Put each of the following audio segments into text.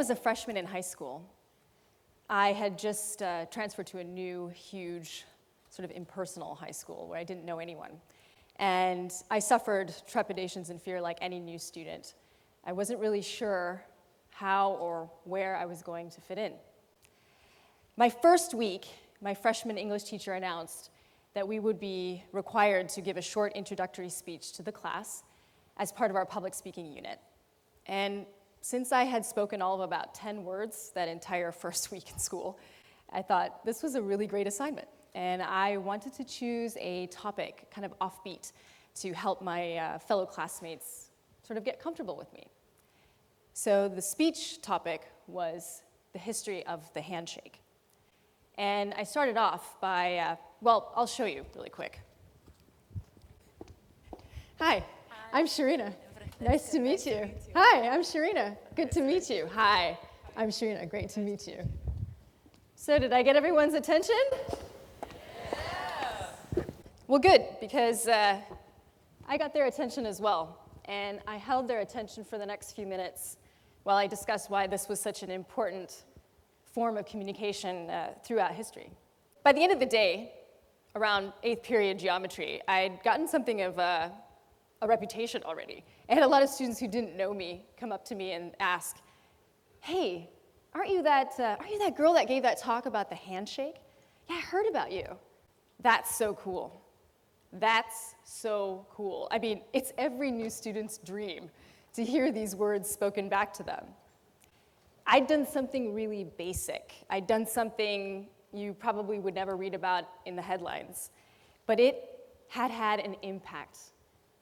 was a freshman in high school, I had just transferred to a new, huge, sort of impersonal high school where I didn't know anyone. And I suffered trepidations and fear like any new student. I wasn't really sure how or where I was going to fit in. My first week, my freshman English teacher announced that we would be required to give a short introductory speech to the class as part of our public speaking unit. And since I had spoken all of about 10 words that entire first week in school, I thought this was a really great assignment. And I wanted to choose a topic, kind of offbeat, to help my fellow classmates sort of get comfortable with me. So the speech topic was the history of the handshake. And I started off by, well, I'll show you really quick. Hi, I'm Shareena. Nice to meet you. Hi, I'm Shareena. Good to meet you. Hi, I'm Shareena. Great to meet you. So did I get everyone's attention? Yeah. Well, good, because I got their attention as well. And I held their attention for the next few minutes while I discussed why this was such an important form of communication throughout history. By the end of the day, around 8th period geometry, I'd gotten something of a reputation already. I had a lot of students who didn't know me come up to me and ask, "Hey, aren't you that girl that gave that talk about the handshake? Yeah, I heard about you." That's so cool. That's so cool. I mean, it's every new student's dream to hear these words spoken back to them. I'd done something really basic. I'd done something you probably would never read about in the headlines, but it had had an impact.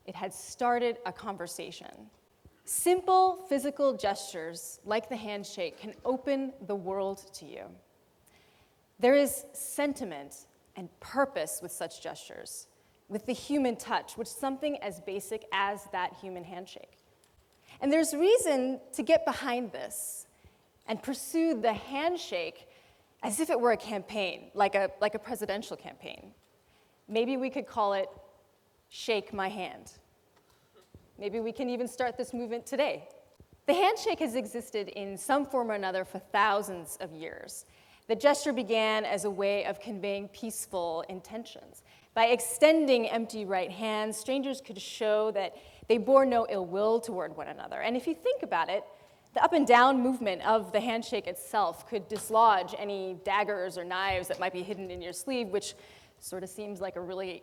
It had started a conversation. Simple physical gestures like the handshake can open the world to you. There is sentiment and purpose with such gestures, with the human touch, which is something as basic as that human handshake. And there's reason to get behind this and pursue the handshake as if it were a campaign, like a presidential campaign. Maybe we could call it Shake My Hand. Maybe we can even start this movement today. The handshake has existed in some form or another for thousands of years. The gesture began as a way of conveying peaceful intentions. By extending empty right hands, strangers could show that they bore no ill will toward one another. And if you think about it, the up and down movement of the handshake itself could dislodge any daggers or knives that might be hidden in your sleeve, which sort of seems like a really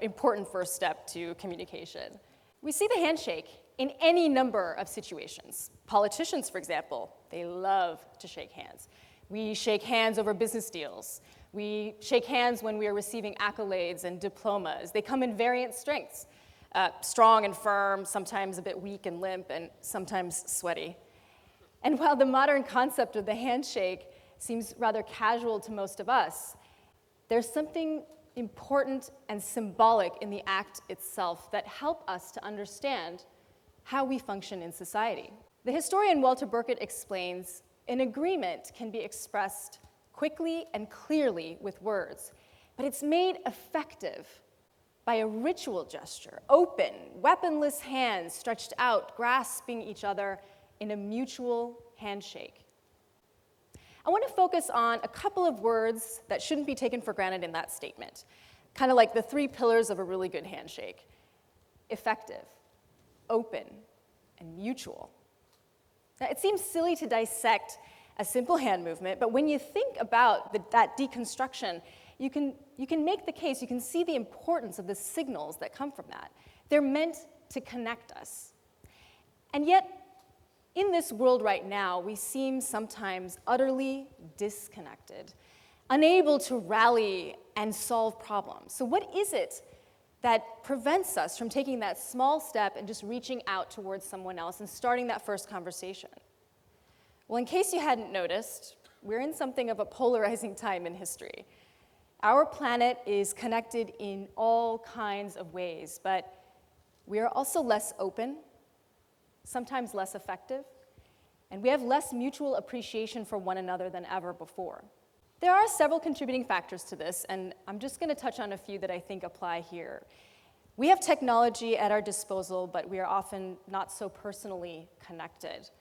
important first step to communication. We see the handshake in any number of situations. Politicians, for example, they love to shake hands. We shake hands over business deals. We shake hands when we are receiving accolades and diplomas. They come in variant strengths, strong and firm, sometimes a bit weak and limp, and sometimes sweaty. And while the modern concept of the handshake seems rather casual to most of us, there's something important and symbolic in the act itself that help us to understand how we function in society. The historian Walter Burkett explains, an agreement can be expressed quickly and clearly with words, but it's made effective by a ritual gesture, open, weaponless hands stretched out, grasping each other in a mutual handshake. I want to focus on a couple of words that shouldn't be taken for granted in that statement, kind of like the 3 pillars of a really good handshake: effective, open, and mutual. Now, it seems silly to dissect a simple hand movement, but when you think about that deconstruction, you can make the case, you can see the importance of the signals that come from that. They're meant to connect us. And yet, in this world right now, we seem sometimes utterly disconnected, unable to rally and solve problems. So what is it that prevents us from taking that small step and just reaching out towards someone else and starting that first conversation? Well, in case you hadn't noticed, we're in something of a polarizing time in history. Our planet is connected in all kinds of ways, but we are also less open, sometimes less effective, and we have less mutual appreciation for one another than ever before. There are several contributing factors to this, and I'm just going to touch on a few that I think apply here. We have technology at our disposal, but we are often not so personally connected.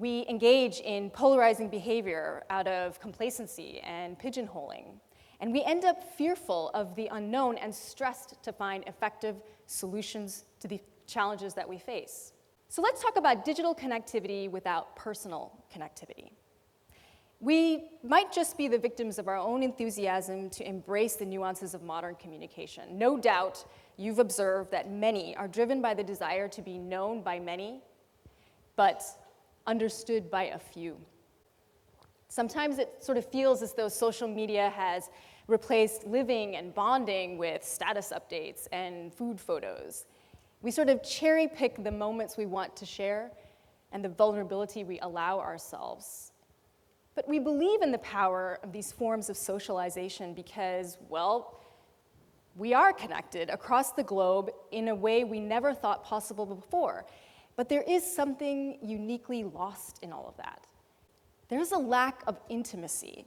We engage in polarizing behavior out of complacency and pigeonholing. And we end up fearful of the unknown and stressed to find effective solutions to the challenges that we face. So let's talk about digital connectivity without personal connectivity. We might just be the victims of our own enthusiasm to embrace the nuances of modern communication. No doubt you've observed that many are driven by the desire to be known by many, but understood by a few. Sometimes it sort of feels as though social media has replaced living and bonding with status updates and food photos. We sort of cherry pick the moments we want to share and the vulnerability we allow ourselves. But we believe in the power of these forms of socialization because, well, we are connected across the globe in a way we never thought possible before. But there is something uniquely lost in all of that. There's a lack of intimacy.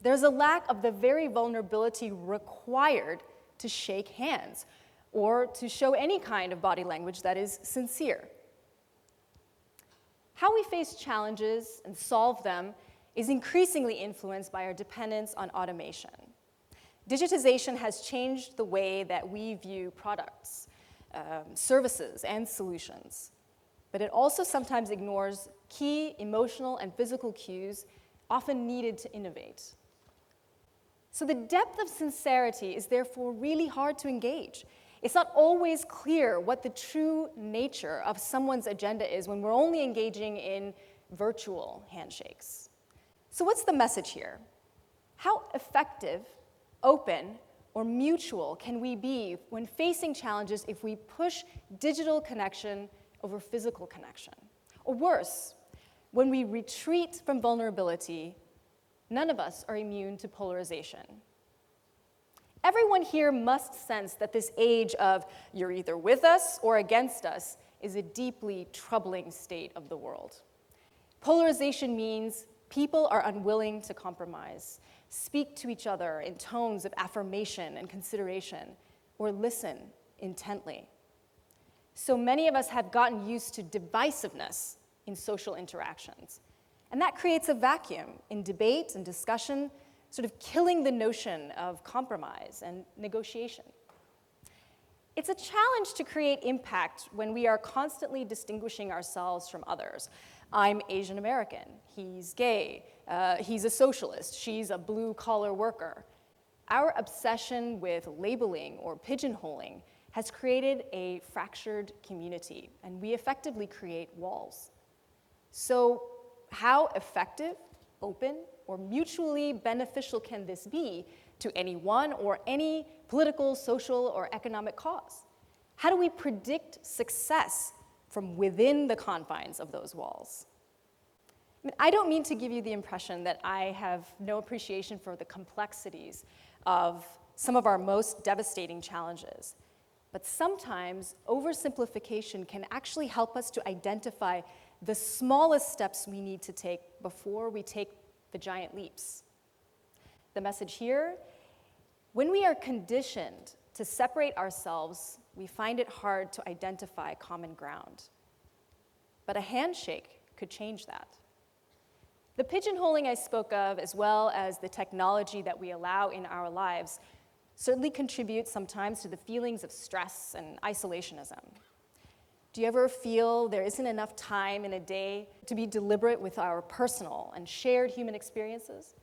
There's a lack of the very vulnerability required to shake hands or to show any kind of body language that is sincere. How we face challenges and solve them is increasingly influenced by our dependence on automation. Digitization has changed the way that we view products, services, and solutions. But it also sometimes ignores key emotional and physical cues often needed to innovate. So the depth of sincerity is therefore really hard to engage. It's not always clear what the true nature of someone's agenda is when we're only engaging in virtual handshakes. So what's the message here? How effective, open, or mutual can we be when facing challenges if we push digital connection over physical connection? Or worse, when we retreat from vulnerability, none of us are immune to polarization. Everyone here must sense that this age of you're either with us or against us is a deeply troubling state of the world. Polarization means people are unwilling to compromise, speak to each other in tones of affirmation and consideration, or listen intently. So many of us have gotten used to divisiveness in social interactions. And that creates a vacuum in debate and discussion, sort of killing the notion of compromise and negotiation. It's a challenge to create impact when we are constantly distinguishing ourselves from others. I'm Asian American, he's gay, he's a socialist, she's a blue-collar worker. Our obsession with labeling or pigeonholing has created a fractured community, and we effectively create walls. So how effective, open, or mutually beneficial can this be to anyone or any political, social, or economic cause? How do we predict success from within the confines of those walls? I don't mean to give you the impression that I have no appreciation for the complexities of some of our most devastating challenges. But sometimes oversimplification can actually help us to identify the smallest steps we need to take before we take the giant leaps. The message here, when we are conditioned to separate ourselves, we find it hard to identify common ground. But a handshake could change that. The pigeonholing I spoke of, as well as the technology that we allow in our lives, certainly contribute sometimes to the feelings of stress and isolationism. Do you ever feel there isn't enough time in a day to be deliberate with our personal and shared human experiences?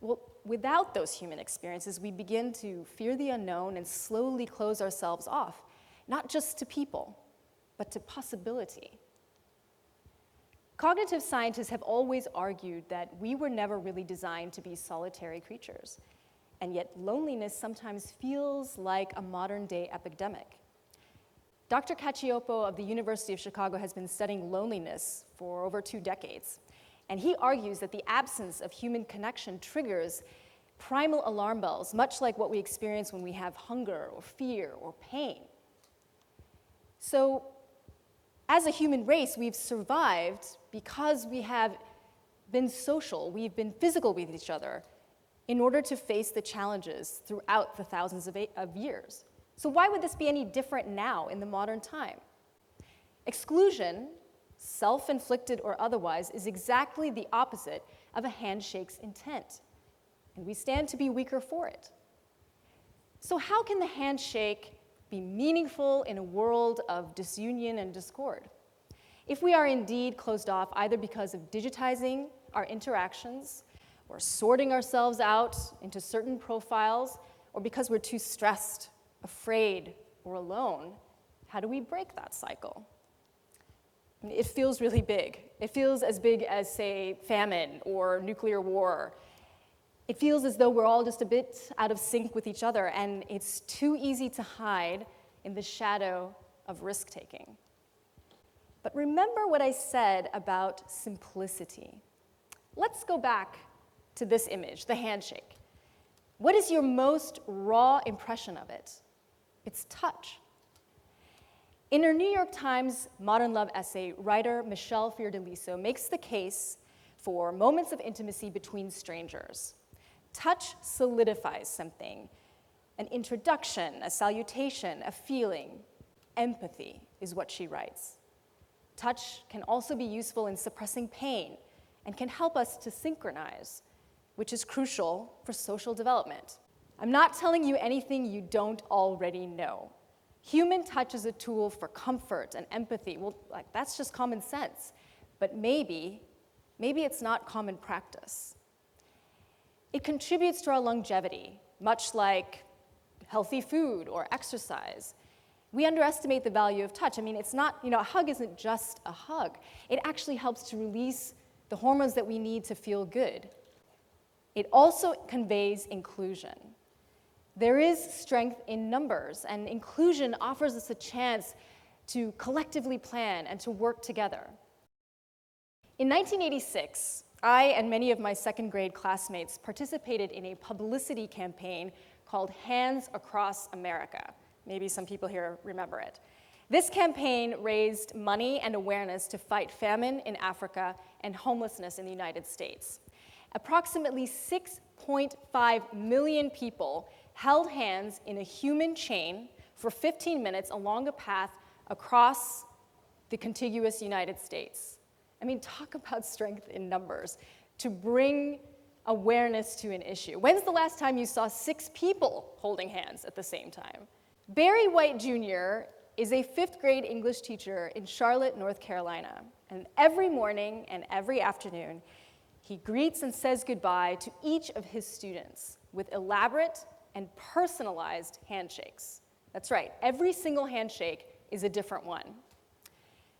Well, without those human experiences, we begin to fear the unknown and slowly close ourselves off, not just to people, but to possibility. Cognitive scientists have always argued that we were never really designed to be solitary creatures, and yet loneliness sometimes feels like a modern-day epidemic. Dr. Cacioppo of the University of Chicago has been studying loneliness for over 2 decades, and he argues that the absence of human connection triggers primal alarm bells, much like what we experience when we have hunger or fear or pain. So, as a human race, we've survived because we have been social, we've been physical with each other in order to face the challenges throughout the thousands of years. So why would this be any different now in the modern time? Exclusion self-inflicted or otherwise, is exactly the opposite of a handshake's intent, and we stand to be weaker for it. So how can the handshake be meaningful in a world of disunion and discord? If we are indeed closed off either because of digitizing our interactions, or sorting ourselves out into certain profiles, or because we're too stressed, afraid, or alone, how do we break that cycle? I mean, it feels really big. It feels as big as, say, famine or nuclear war. It feels as though we're all just a bit out of sync with each other, and it's too easy to hide in the shadow of risk-taking. But remember what I said about simplicity. Let's go back to this image, the handshake. What is your most raw impression of it? It's touch. In her New York Times Modern Love essay, writer Michelle Fiordaliso makes the case for moments of intimacy between strangers. Touch solidifies something, an introduction, a salutation, a feeling. Empathy is what she writes. Touch can also be useful in suppressing pain and can help us to synchronize, which is crucial for social development. I'm not telling you anything you don't already know. Human touch is a tool for comfort and empathy. Well, that's just common sense. But maybe it's not common practice. It contributes to our longevity, much like healthy food or exercise. We underestimate the value of touch. I mean, it's not, a hug isn't just a hug. It actually helps to release the hormones that we need to feel good. It also conveys inclusion. There is strength in numbers, and inclusion offers us a chance to collectively plan and to work together. In 1986, I and many of my second grade classmates participated in a publicity campaign called Hands Across America. Maybe some people here remember it. This campaign raised money and awareness to fight famine in Africa and homelessness in the United States. Approximately 6.5 million people held hands in a human chain for 15 minutes along a path across the contiguous United States. I mean, talk about strength in numbers to bring awareness to an issue. When's the last time you saw 6 people holding hands at the same time? Barry White Jr. is a 5th grade English teacher in Charlotte, North Carolina. And every morning and every afternoon, he greets and says goodbye to each of his students with elaborate and personalized handshakes. That's right, every single handshake is a different one.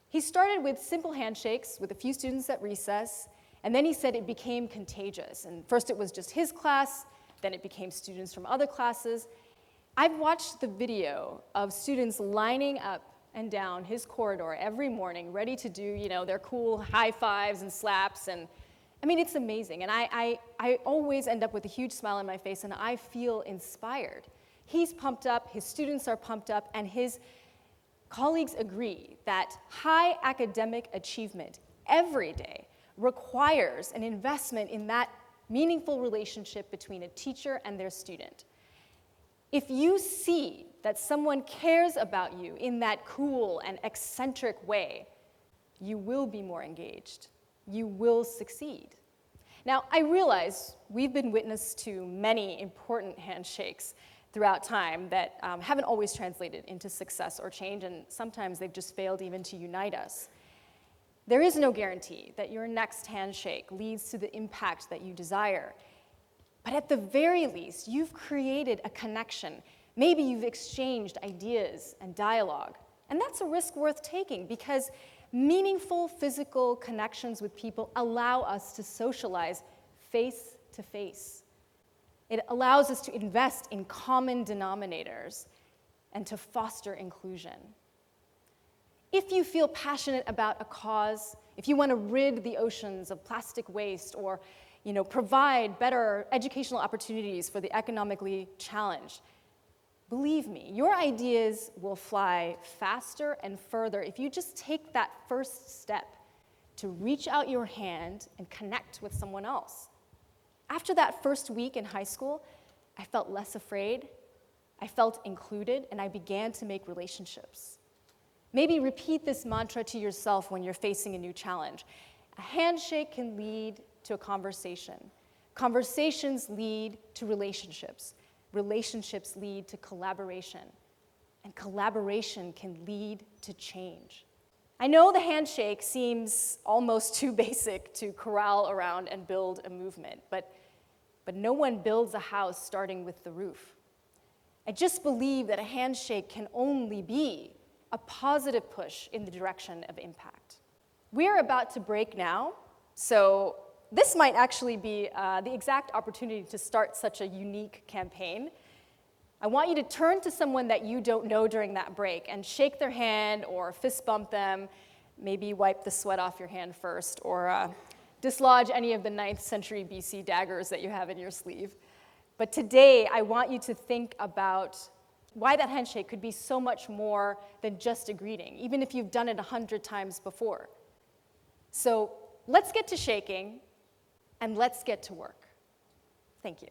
He started with simple handshakes with a few students at recess, and then he said it became contagious. And first it was just his class, then it became students from other classes. I've watched the video of students lining up and down his corridor every morning, ready to do, their cool high fives and slaps, and I mean, it's amazing. And I always end up with a huge smile on my face, and I feel inspired. He's pumped up, his students are pumped up, and his colleagues agree that high academic achievement every day requires an investment in that meaningful relationship between a teacher and their student. If you see that someone cares about you in that cool and eccentric way, you will be more engaged. You will succeed. Now, I realize we've been witness to many important handshakes throughout time that haven't always translated into success or change, and sometimes they've just failed even to unite us. There is no guarantee that your next handshake leads to the impact that you desire. But at the very least, you've created a connection. Maybe you've exchanged ideas and dialogue. And that's a risk worth taking because meaningful physical connections with people allow us to socialize face to face. It allows us to invest in common denominators and to foster inclusion. If you feel passionate about a cause, if you want to rid the oceans of plastic waste or provide better educational opportunities for the economically challenged, believe me, your ideas will fly faster and further if you just take that first step to reach out your hand and connect with someone else. After that first week in high school, I felt less afraid, I felt included, and I began to make relationships. Maybe repeat this mantra to yourself when you're facing a new challenge. A handshake can lead to a conversation. Conversations lead to relationships. Relationships lead to collaboration. And collaboration can lead to change. I know the handshake seems almost too basic to corral around and build a movement, but no one builds a house starting with the roof. I just believe that a handshake can only be a positive push in the direction of impact. We're about to break now, so this might actually be the exact opportunity to start such a unique campaign. I want you to turn to someone that you don't know during that break and shake their hand or fist bump them, maybe wipe the sweat off your hand first, or dislodge any of the 9th century BC daggers that you have in your sleeve. But today, I want you to think about why that handshake could be so much more than just a greeting, even if you've done it 100 times before. So let's get to shaking, and let's get to work. Thank you.